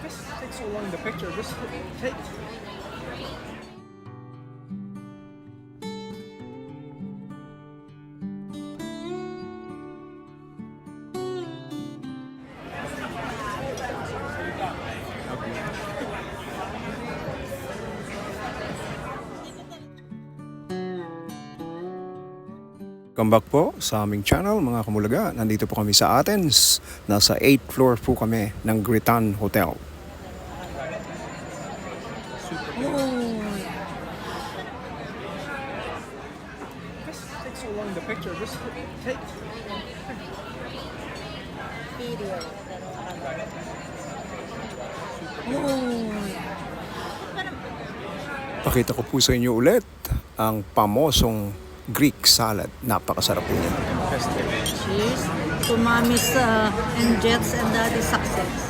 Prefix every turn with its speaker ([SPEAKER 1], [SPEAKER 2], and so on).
[SPEAKER 1] Just take so long the picture. Just take.
[SPEAKER 2] Welcome back po sa aming channel mga kamulaga. Nandito po kami sa Athens. Nasa 8th floor po kami ng Gritan Hotel.
[SPEAKER 1] Just take so long the picture. Just take.
[SPEAKER 3] Video.
[SPEAKER 2] Pakita ko po sa inyo ulit ang pamosong Greek salad. Napakasarap po niya.
[SPEAKER 3] Cheers to mommy's and Jets and daddy's success.